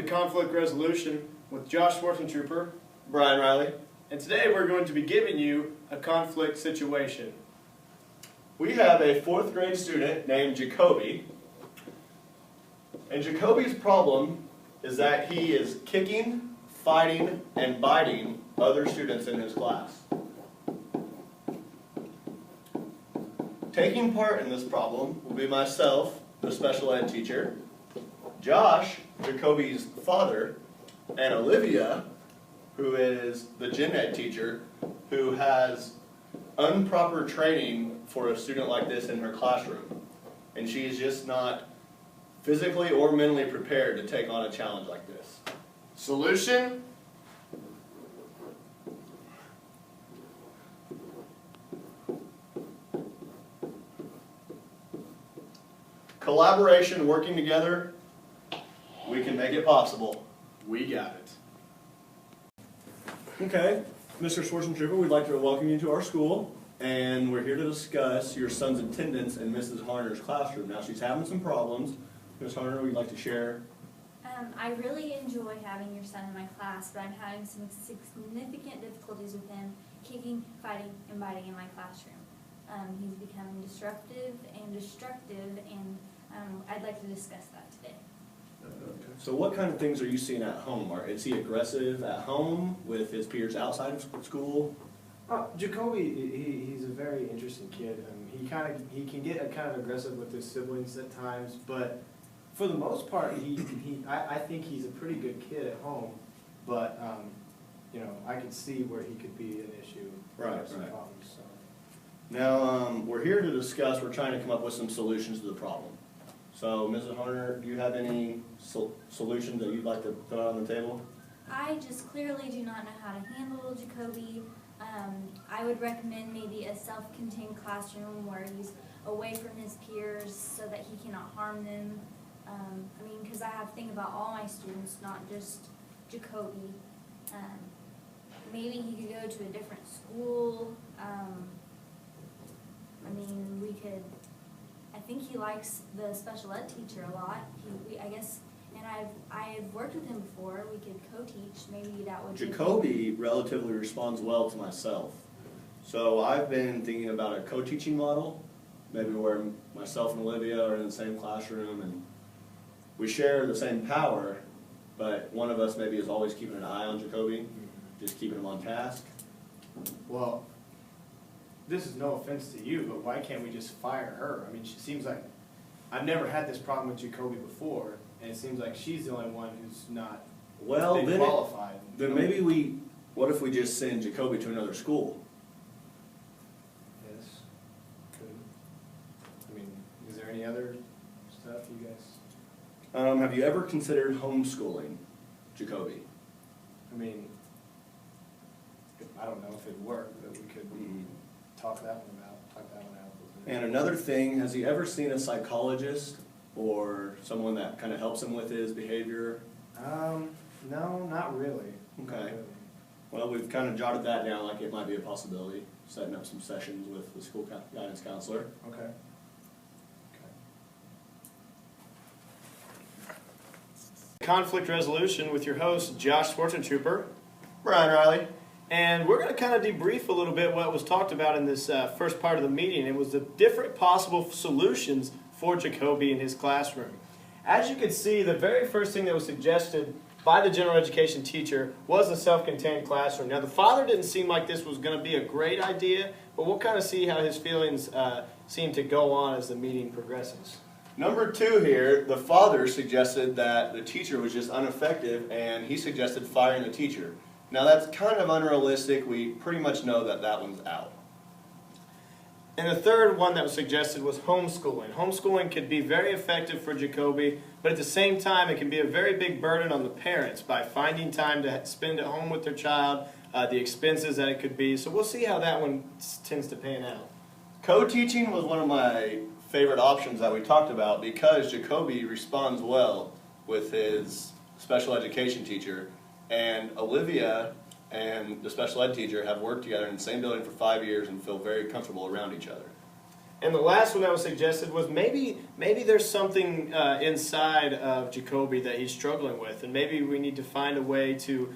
Conflict Resolution with Josh Schwarzentrooper, Brian Riley. and today we're going to be giving you a conflict situation. We have a 4th grade student named Jacoby, and Jacoby's problem is that he is kicking, fighting, and biting other students in his class. Taking part in this problem will be myself, the special ed teacher, Josh, Jacoby's father, and Olivia, who is the gen ed teacher, who has improper training for a student like this in her classroom. And she is just not physically or mentally prepared to take on a challenge like this. Solution? Collaboration, working together, we can make it possible. We got it. Okay, Mr. Schwarzentrooper, we'd like to welcome you to our school, and we're here to discuss your son's attendance in Mrs. Harner's classroom. Now, she's having some problems. Ms. Harner, we'd like to share. I really enjoy having your son in my class, but I'm having some significant difficulties with him kicking, fighting, and biting in my classroom. He's becoming disruptive and destructive, and I'd like to discuss that today. So what kind of things are you seeing at home? Is he aggressive at home with his peers outside of school? Jacoby, he's a very interesting kid. He can get kind of aggressive with his siblings at times, but for the most part, I think he's a pretty good kid at home. But I could see where he could be an issue. Right. Problems, so. Now, we're here to discuss, we're trying to come up with some solutions to the problem. So, Mrs. Harner, do you have any solutions that you'd like to put on the table? I just clearly do not know how to handle Jacoby. I would recommend maybe a self-contained classroom where he's away from his peers so that he cannot harm them. Because I have to think about all my students, not just Jacoby. Maybe he could go to a different school. I think he likes the special ed teacher a lot. I've worked with him before. We could co-teach. Maybe that would. Jacoby relatively responds well to myself. So I've been thinking about a co-teaching model, maybe where myself and Olivia are in the same classroom and we share the same power, but one of us maybe is always keeping an eye on Jacoby, just keeping him on task. Well, this is no offense to you, but why can't we just fire her? She seems like, I've never had this problem with Jacoby before, and it seems like she's the only one who's not qualified. Then maybe what if we just send Jacoby to another school? Yes. Could. Is there any other stuff you guys? Have you ever considered homeschooling Jacoby? I don't know if it'd work, but we could talk that one out. And another thing, has he ever seen a psychologist or someone that kind of helps him with his behavior? No, not really. Okay. Not really. Well, we've kind of jotted that down like it might be a possibility, setting up some sessions with the school guidance counselor. Okay. Conflict Resolution with your host, Josh Schwarzentrooper, Brian Riley. and we're going to kind of debrief a little bit what was talked about in this first part of the meeting. It was the different possible solutions for Jacoby in his classroom. As you can see, the very first thing that was suggested by the general education teacher was a self-contained classroom. Now, the father didn't seem like this was going to be a great idea, but we'll kind of see how his feelings seem to go on as the meeting progresses. Number 2 here, the father suggested that the teacher was just ineffective, and he suggested firing the teacher. Now, that's kind of unrealistic. We pretty much know that that one's out. And the third one that was suggested was homeschooling. Homeschooling could be very effective for Jacoby, but at the same time, it can be a very big burden on the parents by finding time to spend at home with their child, the expenses that it could be. So we'll see how that one tends to pan out. Co-teaching was one of my favorite options that we talked about because Jacoby responds well with his special education teacher, and Olivia and the special ed teacher have worked together in the same building for 5 years and feel very comfortable around each other. And the last one that was suggested was maybe there's something inside of Jacoby that he's struggling with, and maybe we need to find a way to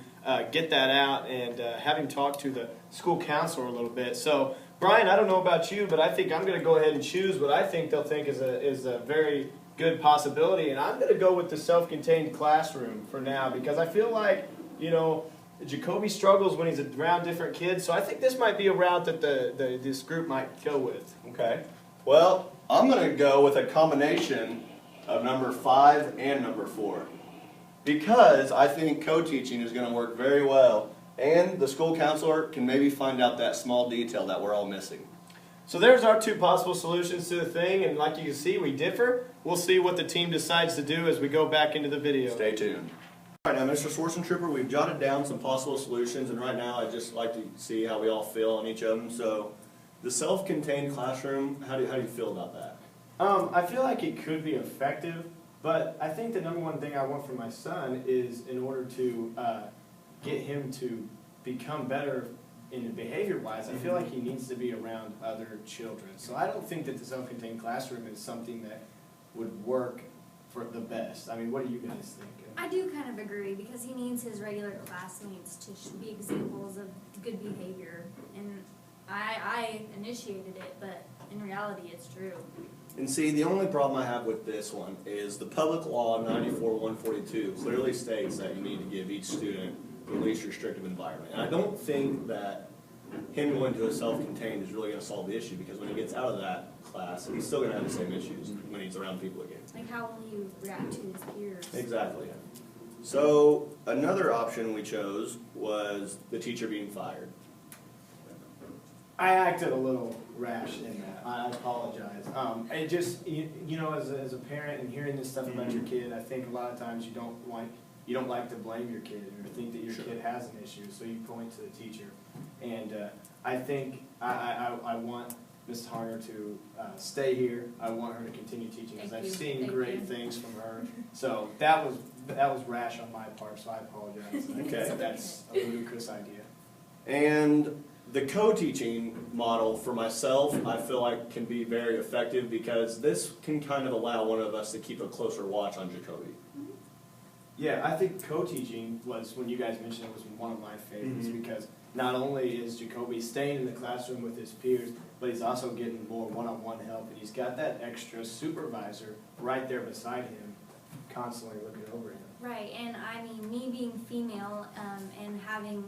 get that out and have him talk to the school counselor a little bit. So, Brian, I don't know about you, but I think I'm going to go ahead and choose what I think they'll think is a very good possibility, and I'm going to go with the self-contained classroom for now because I feel like, Jacoby struggles when he's around different kids, so I think this might be a route that this group might go with. Okay. Well, I'm going to go with a combination of number 5 and number 4 because I think co-teaching is going to work very well, and the school counselor can maybe find out that small detail that we're all missing. So there's our 2 possible solutions to the thing, and like you can see, we differ. We'll see what the team decides to do as we go back into the video. Stay tuned. All right, now, Mr. Swarzentrooper, we've jotted down some possible solutions, and right now I'd just like to see how we all feel on each of them. So, the self-contained classroom, how do you feel about that? I feel like it could be effective, but I think the number one thing I want for my son is in order to get him to become better in behavior-wise, I feel like he needs to be around other children. So I don't think that the self-contained classroom is something that would work for the best. I mean, what do you guys think? I do kind of agree because he needs his regular classmates to be examples of good behavior. And I initiated it, but in reality it's true. And see, the only problem I have with this one is the public law 94-142 clearly states that you need to give each student the least restrictive environment. And I don't think that him going to a self-contained is really going to solve the issue because when he gets out of that class, he's still going to have the same issues when he's around people again. Like how will you react to his peers? Exactly. So another option we chose was the teacher being fired. I acted a little rash in that. I apologize. It just, as a parent and hearing this stuff about your kid, I think a lot of times you don't like to blame your kid or think that your kid has an issue, so you point to the teacher. And I think I want Ms. Harner to stay here. I want her to continue teaching because I've seen great things from her. So that was rash on my part, so I apologize. Okay. That's a ludicrous idea. And the co-teaching model for myself, I feel like can be very effective because this can kind of allow one of us to keep a closer watch on Jacoby. Yeah, I think co-teaching was, when you guys mentioned it, was one of my favorites because not only is Jacoby staying in the classroom with his peers, but he's also getting more one-on-one help, and he's got that extra supervisor right there beside him, constantly looking over him. Right, and I mean, me being female and having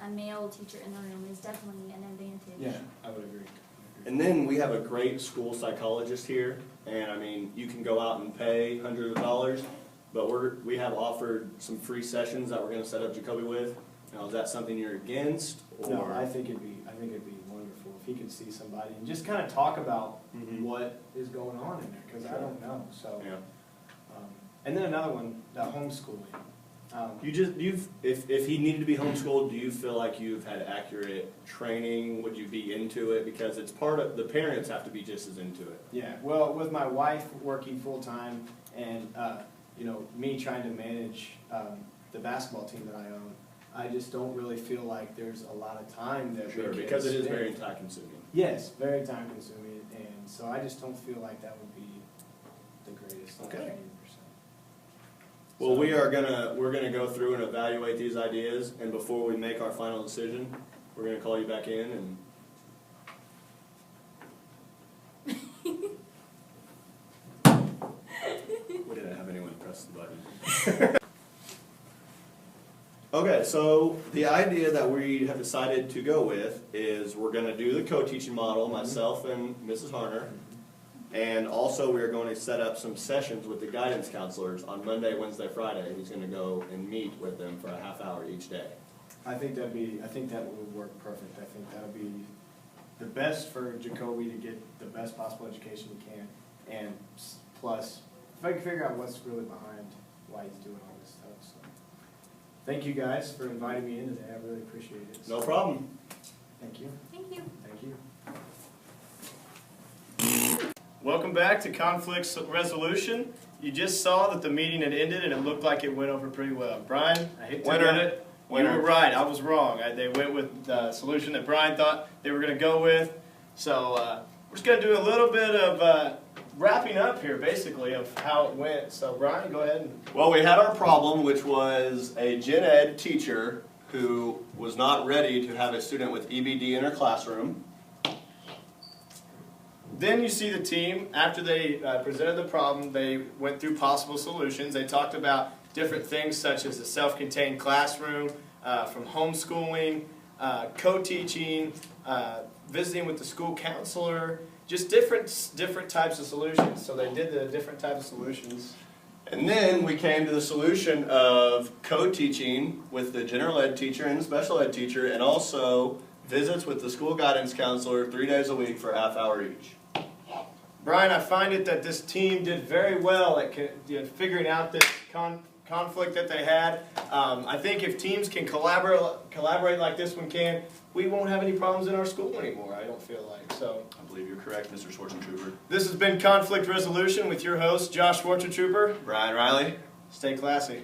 a male teacher in the room is definitely an advantage. Yeah, I would agree. And then we have a great school psychologist here, and I mean, you can go out and pay hundreds of dollars, but we have offered some free sessions that we're going to set up Jacoby with. Now, is that something you're against? Or? No, I think it'd be wonderful if he could see somebody and just kind of talk about what is going on in there, because I don't know. So, yeah. And then another one, the homeschooling. If he needed to be homeschooled, do you feel like you've had accurate training? Would you be into it? Because it's part of the parents have to be just as into it. Yeah. Well, with my wife working full time and me trying to manage the basketball team that I own, I just don't really feel like there's a lot of time that we can because it is spend. very time consuming. Yes, very time consuming, and so I just don't feel like that would be the greatest. Okay. Well, we're gonna go through and evaluate these ideas, and before we make our final decision, we're gonna call you back in and. We didn't have anyone press the button. Okay, so the idea that we have decided to go with is we're going to do the co-teaching model, myself and Mrs. Harner, and also we're going to set up some sessions with the guidance counselors on Monday, Wednesday, Friday. He's going to go and meet with them for a half hour each day. I think that would work perfect. I think that would be the best for Jacoby to get the best possible education he can, and plus, if I can figure out what's really behind why he's doing all this stuff. So. Thank you guys for inviting me in today. I really appreciate it. No problem. Thank you. Thank you. Thank you. Welcome back to Conflict Resolution. You just saw that the meeting had ended and it looked like it went over pretty well. Brian, I hate to admit it. You were right. I was wrong. They went with the solution that Brian thought they were going to go with. So We're just going to do a little bit of wrapping up here, basically, of how it went. So, Brian, go ahead. Well, we had our problem, which was a gen ed teacher who was not ready to have a student with EBD in her classroom. Then you see the team, after they presented the problem, they went through possible solutions. They talked about different things such as a self-contained classroom, from homeschooling, co-teaching, visiting with the school counselor, just different types of solutions. So they did the different types of solutions. And then we came to the solution of co-teaching with the general ed teacher and the special ed teacher, and also visits with the school guidance counselor 3 days a week for a half hour each. Brian, I find it that this team did very well at figuring out this conflict that they had. I think if teams can collaborate like this one can, we won't have any problems in our school anymore, I don't feel like. So, I believe you're correct, Mr. Schwarzentrooper. this has been Conflict Resolution with your host, Josh Schwarzentrooper. Brian Riley. Stay classy.